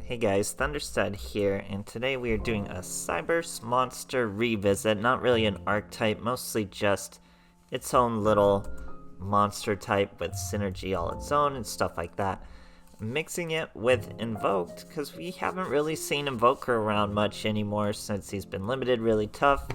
Hey guys, THUNDERSTUD here, and today we are doing a Cyberse monster revisit. Not really an archetype, mostly just its own little monster type with synergy all its own and stuff like that. Mixing it with Invoked, because we haven't really seen Invoker around much anymore since he's been limited really tough,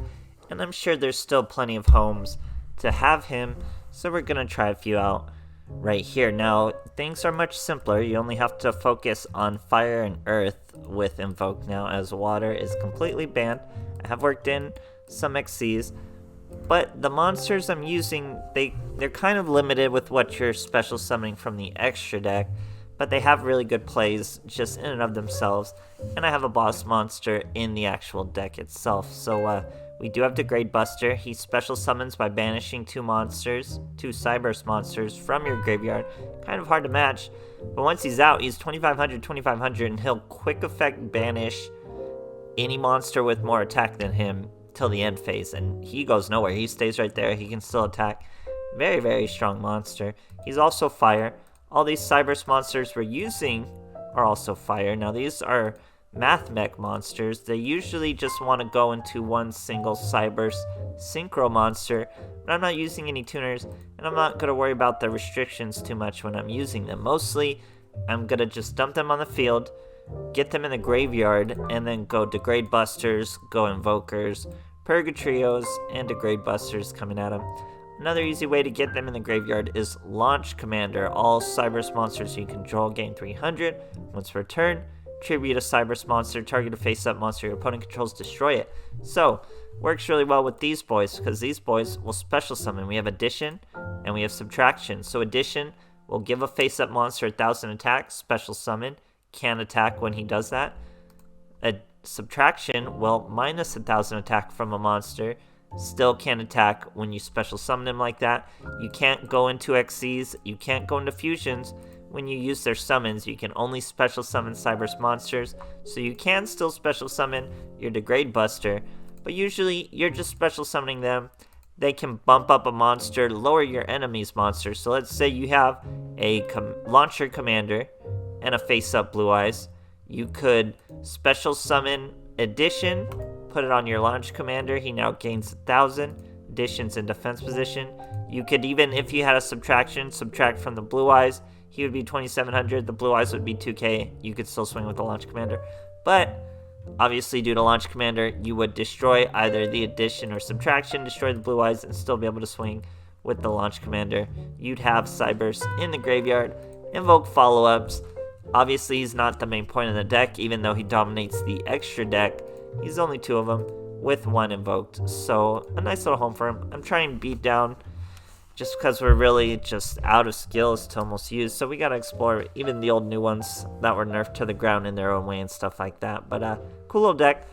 and I'm sure there's still plenty of homes to have him, so we're gonna try a few out right here. Now, things are much simpler. You only have to focus on fire and earth with Invoke now, as water is completely banned. I have worked in some XCs, but the monsters I'm using, they're kind of limited with what you're special summoning from the extra deck, but they have really good plays just in and of themselves, and I have a boss monster in the actual deck itself. So we do have Degrade Buster. He special summons by banishing two Cyberse monsters from your graveyard. Kind of hard to match, but once he's out, he's 2500, and he'll quick effect banish any monster with more attack than him till the end phase, and he goes nowhere. He stays right there. He can still attack. Very, very strong monster. He's also fire. All these Cyberse monsters we're using are also fire. Now, these are Math Mech monsters. They usually just want to go into one single Cyberse synchro monster, but I'm not using any tuners, and I'm not going to worry about the restrictions too much when I'm using them. Mostly, I'm going to just dump them on the field, get them in the graveyard, and then go Degrade Busters, go Invokers, Purgatrios, and Degrade Busters coming at them. Another easy way to get them in the graveyard is Launch Commander. All Cyberse monsters you control gain 300. Once per turn, tribute a Cyberse monster, target a face-up monster your opponent controls, destroy it. So, works really well with these boys, because these boys will special summon. We have Addition, and we have Subtraction. So Addition will give a face-up monster 1000 attack, special summon, can attack when he does that. A Subtraction will minus 1000 attack from a monster, still can attack when you special summon him like that. You can't go into XCs, you can't go into fusions. When you use their summons, you can only special summon Cyberse monsters, so you can still special summon your Degrade Buster, but usually you're just special summoning them. They can bump up a monster, lower your enemy's monster. So let's say you have a Launcher Commander and a face-up Blue Eyes. You could special summon Addition, put it on your Launch Commander. He now gains 1000. Addition's in defense position. You could even, if you had a Subtraction, subtract from the Blue Eyes. He would be 2700, the Blue Eyes would be 2k. You could still swing with the Launch Commander. But, obviously, due to Launch Commander, you would destroy either the Addition or Subtraction, destroy the Blue Eyes, and still be able to swing with the Launch Commander. You'd have Cyberse in the graveyard, invoke follow-ups. Obviously, he's not the main point of the deck, even though he dominates the extra deck. He's only two of them, with one invoked. So, a nice little home for him. I'm trying to beat down just because we're really just out of skills to almost use, so we gotta explore even the old new ones that were nerfed to the ground in their own way and stuff like that. But cool little deck.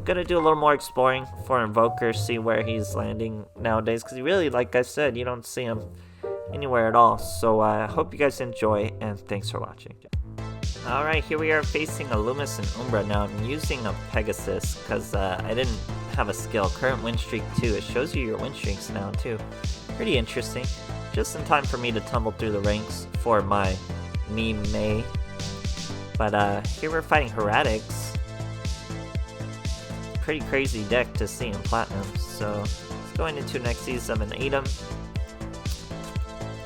Gonna do a little more exploring for Invoker, see where he's landing nowadays, because he really, like I said, you don't see him anywhere at all. So I hope you guys enjoy, and thanks for watching. Alright, here we are facing a Loomis and Umbra. Now I'm using a Pegasus because I didn't have a skill. Current win streak 2. It shows you your win streaks now too. Pretty interesting. Just in time for me to tumble through the ranks for my May. But here we're fighting Hieratics. Pretty crazy deck to see in Platinum. So let's go into next season of an Atom.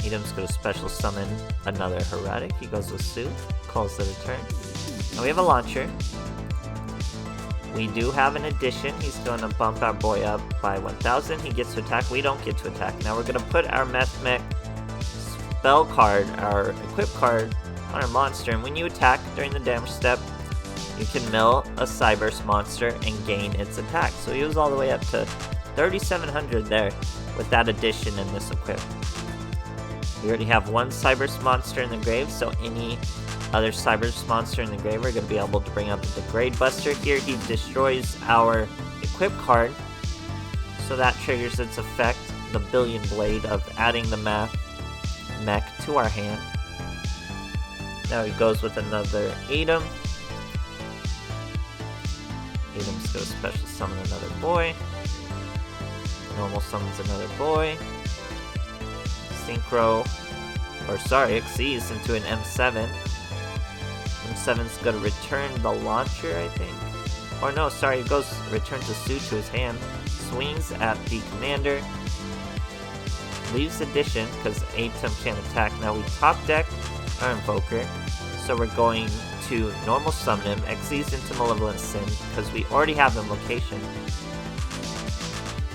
Atom's going to special summon another Hieratic. He goes with Soothe, calls it a turn. Now we have a Launcher. We do have an Addition. He's going to bump our boy up by 1000. He gets to attack. We don't get to attack. Now we're going to put our Math Mech spell card, our equip card, on our monster. And when you attack during the damage step, you can mill a Cyberse monster and gain its attack. So he was all the way up to 3700 there with that Addition and this equip. We already have one Cyberse monster in the grave, so any other Cyberse monster in the grave are going to be able to bring up the Degrade Buster. Here he destroys our equip card, so that triggers its effect, the Billion Blade, of adding the Math Mech to our hand. Now he goes with another Atom. Atom's going to special summon another boy. Normal summons another boy. Synchro, or sorry, exceeds into an M7. 7's gonna return the launcher, I think. Or no, sorry, it goes returns a suit to his hand, swings at the commander, leaves addition because Atom can't attack. Now we top deck our Invoker, so we're going to normal summon him, Xyz into Malevolent Sin because we already have Invocation.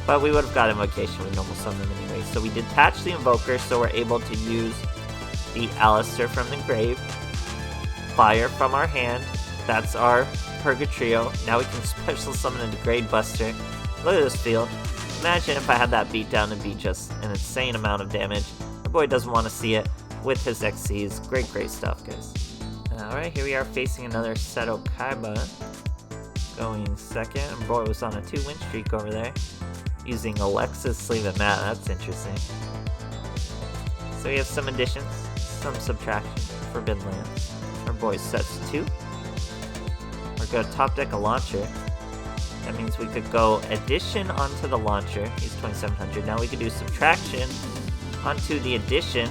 But we would have got Invocation with normal summon him anyway. So we detach the Invoker so we're able to use the Alistair from the grave, fire from our hand, that's our Purgatrio. Now we can special summon into Grade Buster. Look at this field. Imagine if I had that beat down and be just an insane amount of damage. Our boy doesn't want to see it with his XCs. Great stuff, guys. Alright, here we are facing another Seto Kaiba. Going second. Our boy was on a 2-win streak over there. Using Alexa's Sleeve and Mat. That's interesting. So we have some additions, some subtraction. Forbidden Lands. Our boy sets 2. We're going to top deck a launcher. That means we could go addition onto the launcher. He's 2700. Now we could do subtraction onto the addition.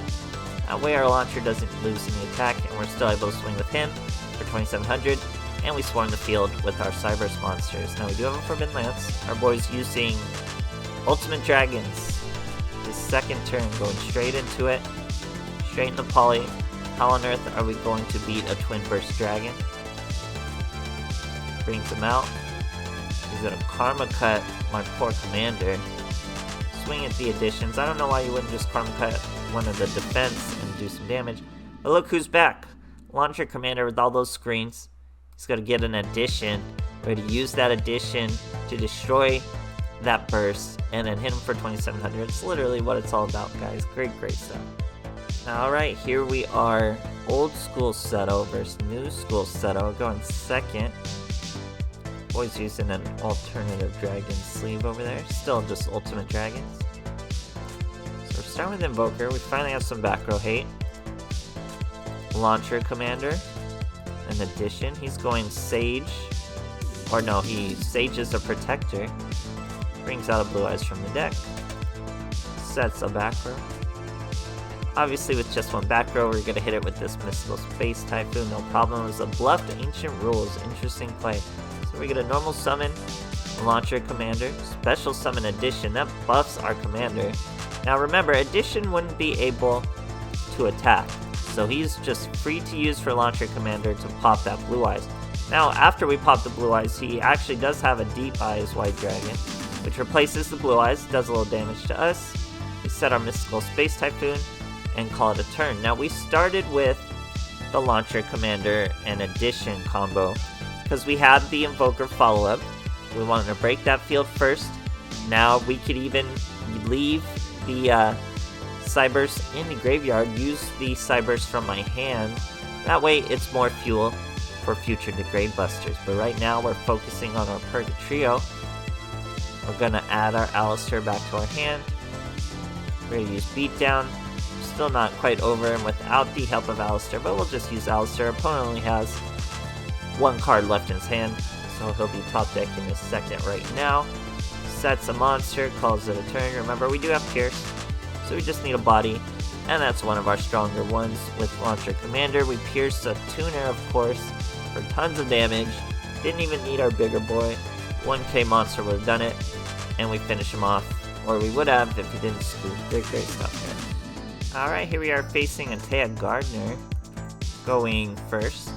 That way our launcher doesn't lose any attack and we're still able to swing with him for 2700. And we swarm the field with our Cyberse monsters. Now we do have a Forbidden Lance. Our boy's using Ultimate Dragons. His second turn, going straight into it. Straight in the poly. How on earth are we going to beat a Twin Burst Dragon? Brings him out. He's gonna Karma Cut my poor commander. Swing at the additions. I don't know why you wouldn't just Karma Cut one of the defense and do some damage. But look who's back. Launcher commander with all those screens. He's gonna get an addition. We're gonna use that addition to destroy that burst and then hit him for 2700. It's literally what it's all about, guys. Great stuff. Alright, here we are. Old school Seto versus new school Seto. We're going second. Boy's using an alternative dragon sleeve over there. Still just ultimate dragons. So we're starting with Invoker. We finally have some back row hate. Launcher commander. An addition. He's going Sage. Or no, he Sages a protector. Brings out a Blue Eyes from the deck. Sets a back row. Obviously with just one back row, we're gonna hit it with this Mystical Space Typhoon, no problem. It was a bluffed Ancient Rules. Interesting play. So we get a normal summon, launcher commander, special summon addition, that buffs our commander. Now remember, addition wouldn't be able to attack, so he's just free to use for launcher commander to pop that Blue Eyes. Now after we pop the Blue Eyes, he actually does have a Deep Eyes White Dragon, which replaces the Blue Eyes, does a little damage to us. We set our Mystical Space Typhoon and call it a turn. Now we started with the launcher commander and addition combo, because we had the Invoker follow-up. We wanted to break that field first. Now we could even leave the Cyberse in the graveyard, use the Cyberse from my hand. That way it's more fuel for future Degrade Busters. But right now we're focusing on our Purgatrio. We're gonna add our Alistair back to our hand. We're gonna use Beatdown. Still not quite over him without the help of Alistair, but we'll just use Alistair. Opponent only has one card left in his hand, so he'll be top decking his second right now. Sets a monster, calls it a turn. Remember, we do have Pierce, so we just need a body, and that's one of our stronger ones with Launcher Commander. We pierce a Tuner, of course, for tons of damage. Didn't even need our bigger boy. 1k monster would have done it, and we finish him off, or we would have if he didn't scoop. Great stuff there. Alright, here we are facing Antea Gardner, going first.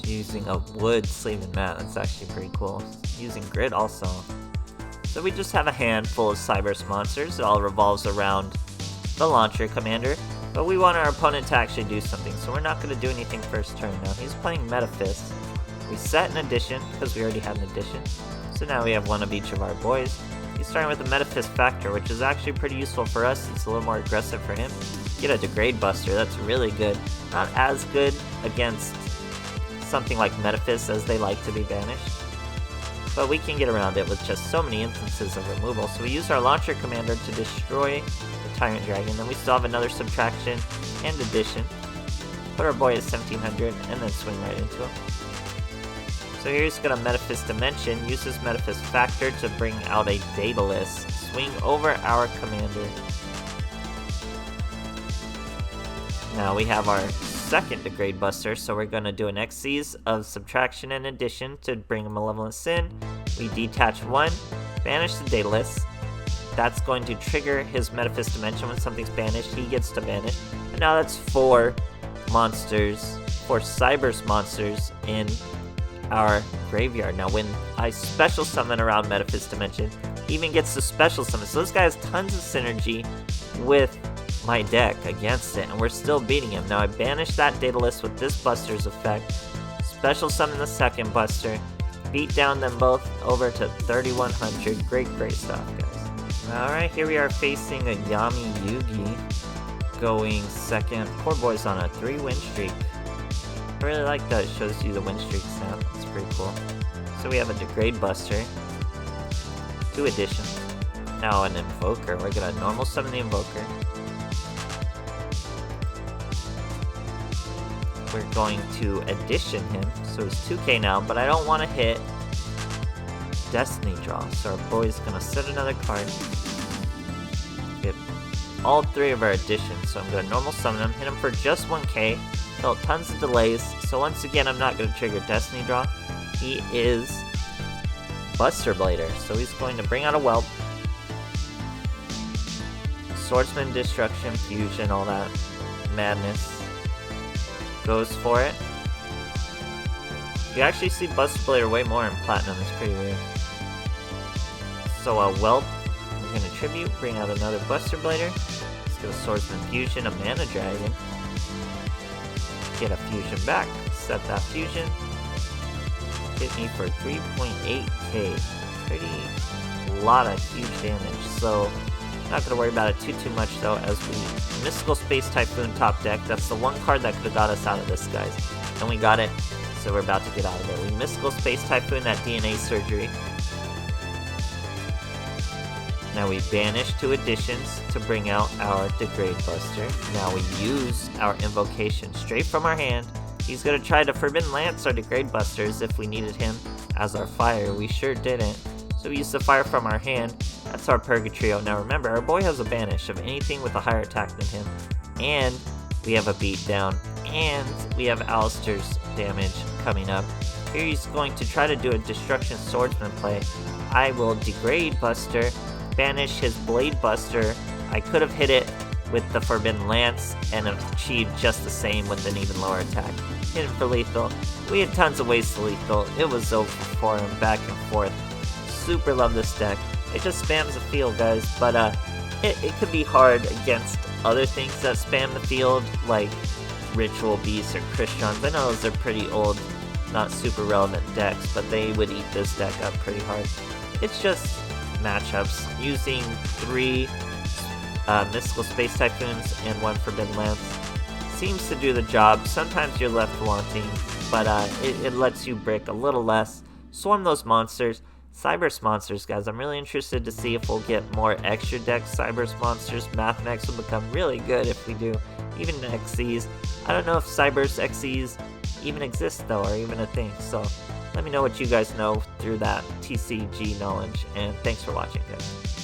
Using a wood sleeve and mat. That's actually pretty cool. Using grid also. So we just have a handful of Cyberse monsters. It all revolves around the launcher commander, but we want our opponent to actually do something, so we're not going to do anything first turn. Now he's playing Metaphys. We set an addition because we already had an addition, so now we have one of each of our boys. He's starting with the Metaphys Factor, which is actually pretty useful for us. It's a little more aggressive for him. Get a Degrade Buster. That's really good. Not as good against something like Metaphys, as they like to be banished, but we can get around it with just so many instances of removal. So we use our Launcher Commander to destroy the Tyrant Dragon, then we still have another subtraction and addition. Put our boy at 1700 and then swing right into him. So here he's going to Metaphys Dimension, uses Metaphys Factor to bring out a Daedalus, swing over our commander. Now we have our second Degrade Buster, so we're going to do an Xyz of subtraction and addition to bring a Malevolent Sin. We detach 1, banish the data list. That's going to trigger his Metaphys dimension. When something's banished, he gets to banish. And now that's 4 monsters, 4 Cyberse monsters in our graveyard. Now when I special summon around Metaphys dimension, he even gets to special summon. So this guy has tons of synergy with my deck against it, and we're still beating him. Now I banish that data list with this Buster's effect, special summon the second Buster, beat down them both over to 3100. Great stuff, guys. Alright, here we are facing a Yami Yugi going second. Poor boy's on a 3-win streak. I really like that, it shows you the win streak snap. It's pretty cool. So we have a Degrade Buster, 2 addition. Now an Invoker. We're gonna normal summon the Invoker. We're going to addition him, so he's 2k now, but I don't want to hit Destiny Draw, so our boy's gonna set another card. Get all 3 of our additions, so I'm gonna normal summon him, hit him for just 1k, felt tons of delays, so once again I'm not gonna trigger Destiny Draw. He is Buster Blader, so he's going to bring out a Whelp, Swordsman, Destruction, Fusion, all that madness. Goes for it. You actually see Buster Blader way more in Platinum, it's pretty weird. So a Whelp, we're going to tribute, bring out another Buster Blader. Let's go Swordsman Fusion, a Mana Dragon. Get a Fusion back, set that Fusion. Hit me for 3.8k. Pretty lot of huge damage, so not going to worry about it too much though, as we Mystical Space Typhoon top deck. That's the one card that could have got us out of this, guys. And we got it, so we're about to get out of it. We Mystical Space Typhoon that DNA surgery. Now we banish 2 additions to bring out our Degrade Buster. Now we use our Invocation straight from our hand. He's going to try to Forbidden Lance our Degrade Busters if we needed him as our fire. We sure didn't. So we use the fire from our hand. That's our Purgatrio. Now remember, our boy has a banish of anything with a higher attack than him. And we have a beatdown. And we have Alistair's damage coming up. Here he's going to try to do a Destruction Swordsman play. I will Degrade Buster, banish his Blade Buster. I could have hit it with the Forbidden Lance and achieved just the same with an even lower attack. Hit him for lethal. We had tons of ways to lethal. It was over for him, back and forth. Super love this deck. It just spams the field, guys, but it could be hard against other things that spam the field, like Ritual Beasts or Christians. I know those are pretty old, not super relevant decks, but they would eat this deck up pretty hard. It's just matchups. Using 3 Mystical Space Typhoons and 1 Forbidden Lance seems to do the job. Sometimes you're left wanting, but it lets you brick a little less. Swarm those monsters. Cyberse monsters, guys. I'm really interested to see if we'll get more extra deck Cyberse monsters. Mathemax will become really good if we do. Even Xyz. I don't know if Cyberse Xyz even exist though, or even a thing. So let me know what you guys know through that TCG knowledge. And thanks for watching, guys.